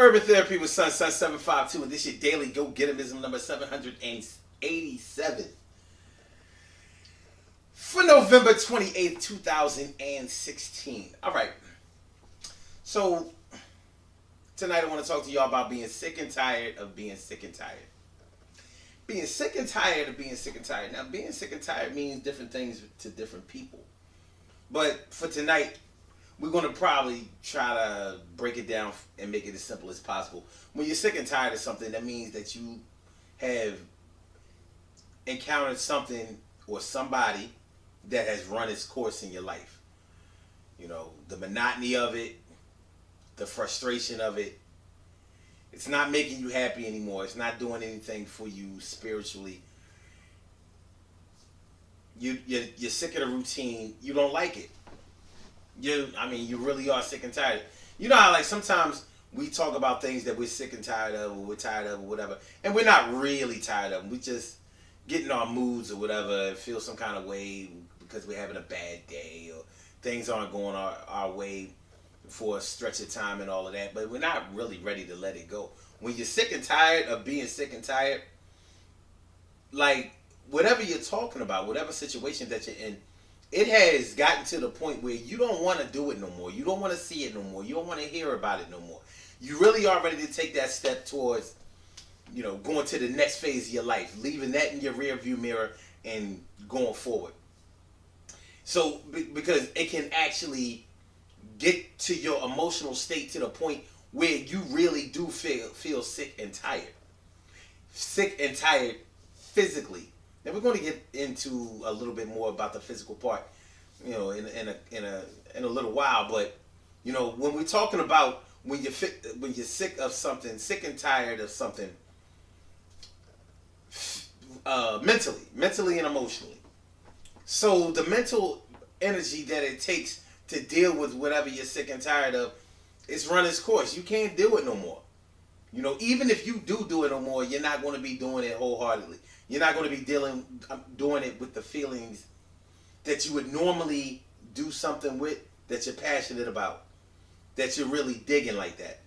Urban Therapy with Sun 752, and this is your daily go getimism number 787 for November 28th, 2016. All right. So tonight I want to talk to y'all about being sick and tired of being sick and tired. Being sick and tired of being sick and tired. Now, being sick and tired means different things to different people. But for tonight, we're going to probably try to break it down and make it as simple as possible. When you're sick and tired of something, that means that you have encountered something or somebody that has run its course in your life. You know, the monotony of it, the frustration of it. It's not making you happy anymore. It's not doing anything for you spiritually. You're sick of the routine. You don't like it. You really are sick and tired. You know how, like, sometimes we talk about things that we're sick and tired of, or we're tired of, or whatever, and we're not really tired of them. We just get in our moods or whatever, feel some kind of way because we're having a bad day, or things aren't going our way for a stretch of time and all of that, but we're not really ready to let it go. When you're sick and tired of being sick and tired, like, whatever you're talking about, whatever situation that you're in, it has gotten to the point where you don't want to do it no more. You don't want to see it no more. You don't want to hear about it no more. You really are ready to take that step towards, going to the next phase of your life, leaving that in your rear view mirror and going forward. So, because it can actually get to your emotional state to the point where you really do feel sick and tired. Sick and tired physically. Now we're going to get into a little bit more about the physical part, in a little while. But when we're talking about when you're sick of something, sick and tired of something, mentally and emotionally. So the mental energy that it takes to deal with whatever you're sick and tired of, it's run its course. You can't do it no more. Even if you do it no more, you're not going to be doing it wholeheartedly. You're not going to be doing it with the feelings that you would normally do something with, that you're passionate about, that you're really digging like that.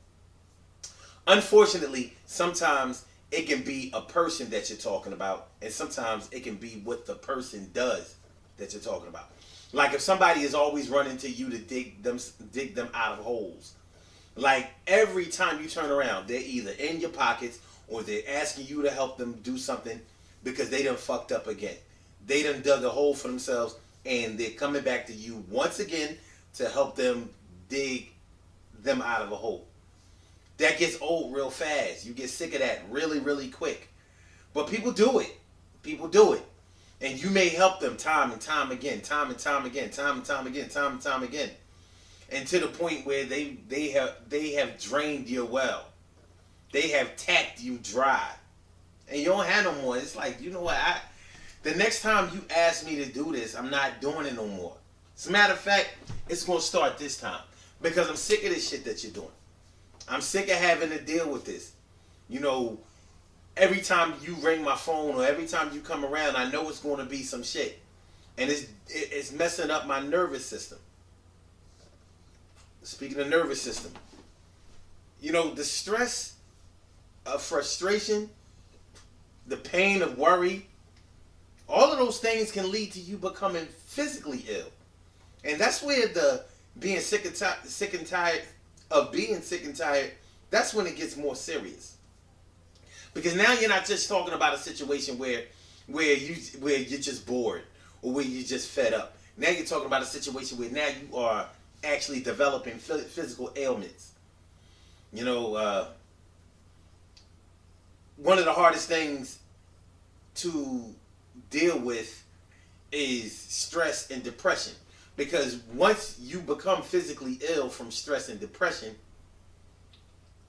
Unfortunately, sometimes it can be a person that you're talking about, and sometimes it can be what the person does that you're talking about. Like if somebody is always running to you to dig them out of holes. Like every time you turn around, they're either in your pockets or they're asking you to help them do something because they done fucked up again. They done dug a hole for themselves and they're coming back to you once again to help them dig them out of a hole. That gets old real fast. You get sick of that really, really quick. But people do it. People do it. And you may help them time and time again, time and time again, time and time again, time and time again. And to the point where they have drained your well. They have tapped you dry. And you don't have no more. It's like, you know what? The next time you ask me to do this, I'm not doing it no more. As a matter of fact, it's going to start this time. Because I'm sick of this shit that you're doing. I'm sick of having to deal with this. Every time you ring my phone or every time you come around, I know it's going to be some shit. And it's messing up my nervous system. Speaking of nervous system, the stress of frustration, the pain of worry, all of those things can lead to you becoming physically ill. And that's where the being sick and tired of being sick and tired, that's when it gets more serious. Because now you're not just talking about a situation where you're just bored or where you're just fed up. Now you're talking about a situation where now you are actually developing physical ailments. One of the hardest things to deal with is stress and depression. Because once you become physically ill from stress and depression,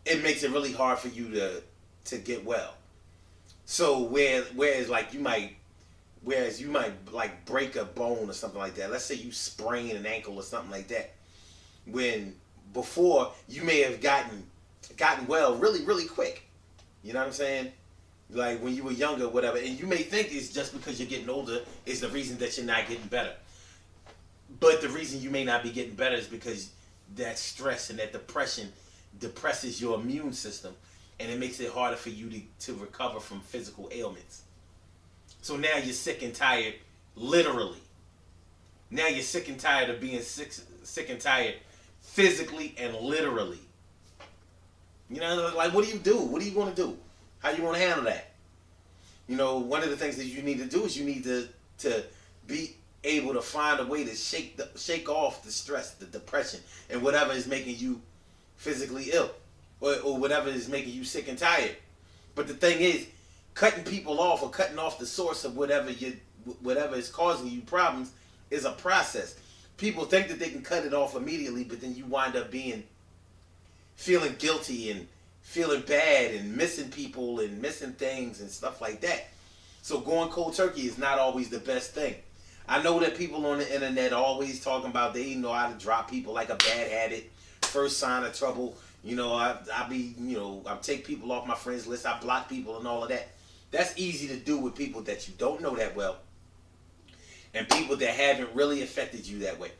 it makes it really hard for you to get well. So whereas you might like break a bone or something like that. Let's say you sprain an ankle or something like that. When before you may have gotten well really, really quick. You know what I'm saying? Like when you were younger, whatever. And you may think it's just because you're getting older is the reason that you're not getting better. But the reason you may not be getting better is because that stress and that depression depresses your immune system, and it makes it harder for you to recover from physical ailments. So now you're sick and tired, literally. Now you're sick and tired of being sick and tired, physically and literally. You know, like, what do you do? What are you going to do? How you want to handle that? You know, one of the things that you need to do is you need to be able to find a way to shake off the stress, the depression, and whatever is making you physically ill, or whatever is making you sick and tired. But the thing is, cutting people off or cutting off the source of whatever is causing you problems is a process. People think that they can cut it off immediately, but then you wind up feeling guilty and feeling bad and missing people and missing things and stuff like that. So going cold turkey is not always the best thing. I know that people on the internet are always talking about they know how to drop people like a bad habit, first sign of trouble. You know, I take people off my friends list, I block people and all of that. That's easy to do with people that you don't know that well and people that haven't really affected you that way.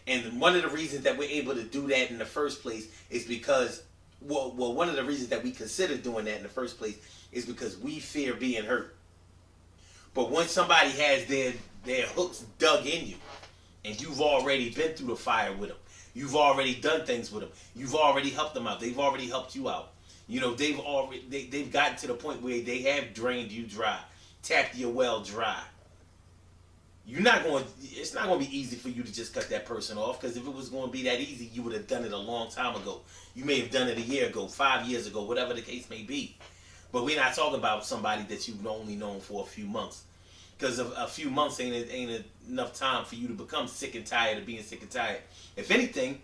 And one of the reasons that we're able to do that in the first place is because, one of the reasons that we consider doing that in the first place is because we fear being hurt. But once somebody has their hooks dug in you, and you've already been through the fire with them, you've already done things with them, you've already helped them out, they've already helped you out. You know, they've gotten to the point where they have drained you dry, tapped your well dry. It's not going to be easy for you to just cut that person off, because if it was going to be that easy, you would have done it a long time ago. You may have done it a year ago, 5 years ago, whatever the case may be. But we're not talking about somebody that you've only known for a few months, because a few months ain't enough time for you to become sick and tired of being sick and tired. If anything,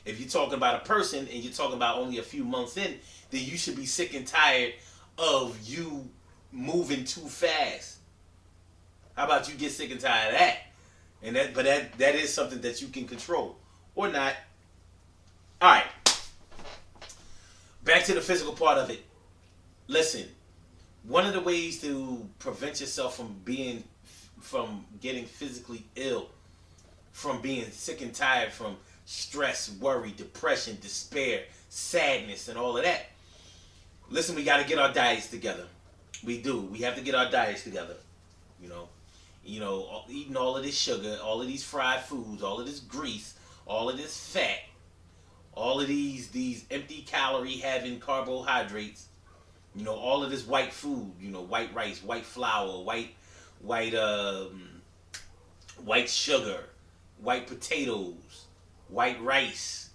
if you're talking about a person and you're talking about only a few months in, then you should be sick and tired of you moving too fast. How about you get sick and tired of that? And that is something that you can control or not. All right. Back to the physical part of it. Listen, one of the ways to prevent yourself from getting physically ill, from being sick and tired, from stress, worry, depression, despair, sadness, and all of that. Listen, we got to get our diets together. We do. We have to get our diets together. You know, eating all of this sugar, all of these fried foods, all of this grease, all of this fat, all of these empty calorie having carbohydrates, you know, all of this white food, you know, white rice, white flour, white sugar, white potatoes, white rice.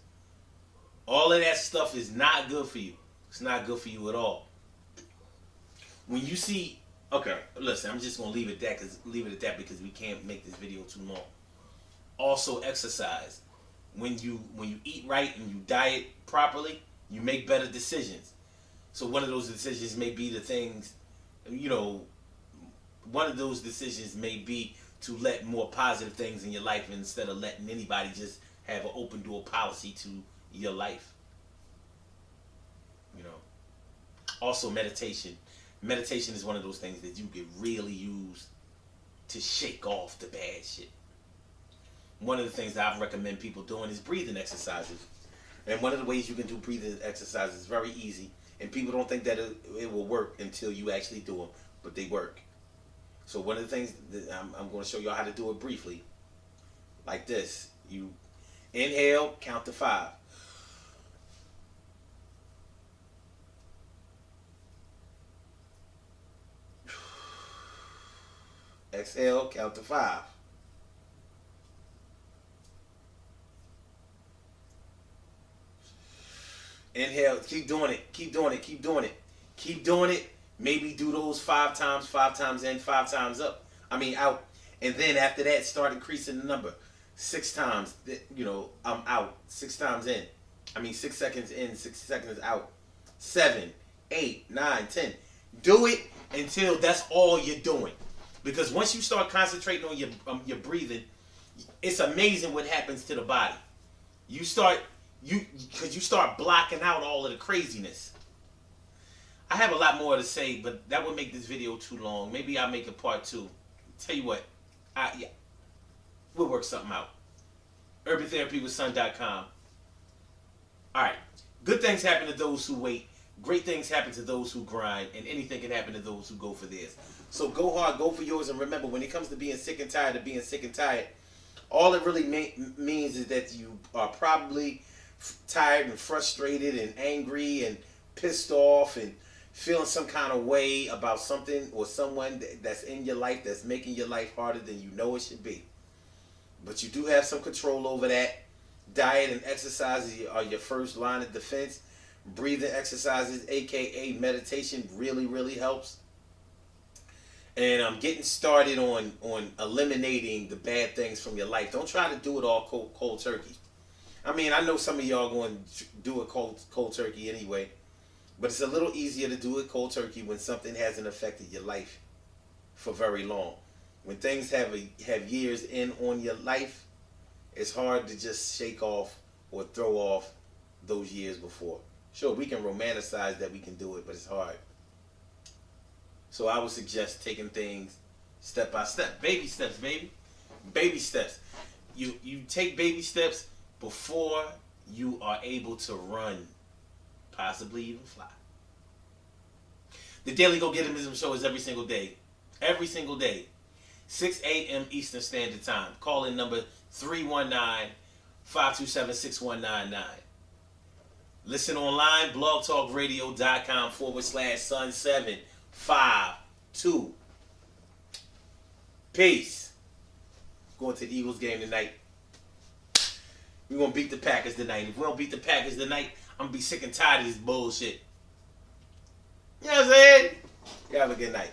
All of that stuff is not good for you. It's not good for you at all. When you see, okay, listen, I'm just gonna leave it at that because we can't make this video too long. Also, exercise. When you eat right and you diet properly, you make better decisions. So one of those decisions may be the things, one of those decisions may be to let more positive things in your life instead of letting anybody just have an open door policy to your life. Also, meditation. Meditation is one of those things that you can really use to shake off the bad shit. One of the things that I recommend people doing is breathing exercises. And one of the ways you can do breathing exercises is very easy. And people don't think that it will work until you actually do them, but they work. So one of the things that I'm going to show you how to do it briefly, like this. You inhale, count to 5. Exhale, count to 5. Inhale, keep doing it, keep doing it, keep doing it. Keep doing it. Maybe do those 5 times in, 5 times out. And then after that, start increasing the number. 6 times, I'm out. 6 times in. 6 seconds in, 6 seconds out. 7, 8, 9, 10. Do it until that's all you're doing. Because once you start concentrating on your breathing, it's amazing what happens to the body. You start blocking out all of the craziness. I have a lot more to say, but that would make this video too long. Maybe I'll make a part 2. Tell you what, we'll work something out. UrbanTherapyWithSon.com. All right. Good. Good things happen to those who wait. Great things happen to those who grind, and anything can happen to those who go for theirs. So go hard, go for yours, and remember, when it comes to being sick and tired of being sick and tired, all it really means is that you are probably tired and frustrated and angry and pissed off and feeling some kind of way about something or someone that's in your life that's making your life harder than you know it should be. But you do have some control over that. Diet and exercise are your first line of defense. Breathing exercises, aka meditation, really, really helps. And I'm getting started on eliminating the bad things from your life. Don't try to do it all cold turkey. I mean, I know some of y'all going to do it cold turkey anyway, but it's a little easier to do it cold turkey when something hasn't affected your life for very long. When things have years in on your life, it's hard to just shake off or throw off those years before. Sure, we can romanticize that we can do it, but it's hard. So I would suggest taking things step by step. Baby steps, baby. Baby steps. You take baby steps before you are able to run, possibly even fly. The Daily Go Getism Show is every single day. Every single day. 6 a.m. Eastern Standard Time. Call in number 319-527-6199. Listen online, blogtalkradio.com/Sun752. Peace. Going to the Eagles game tonight. We're going to beat the Packers tonight. If we don't beat the Packers tonight, I'm going to be sick and tired of this bullshit. You know what I'm saying? You have a good night.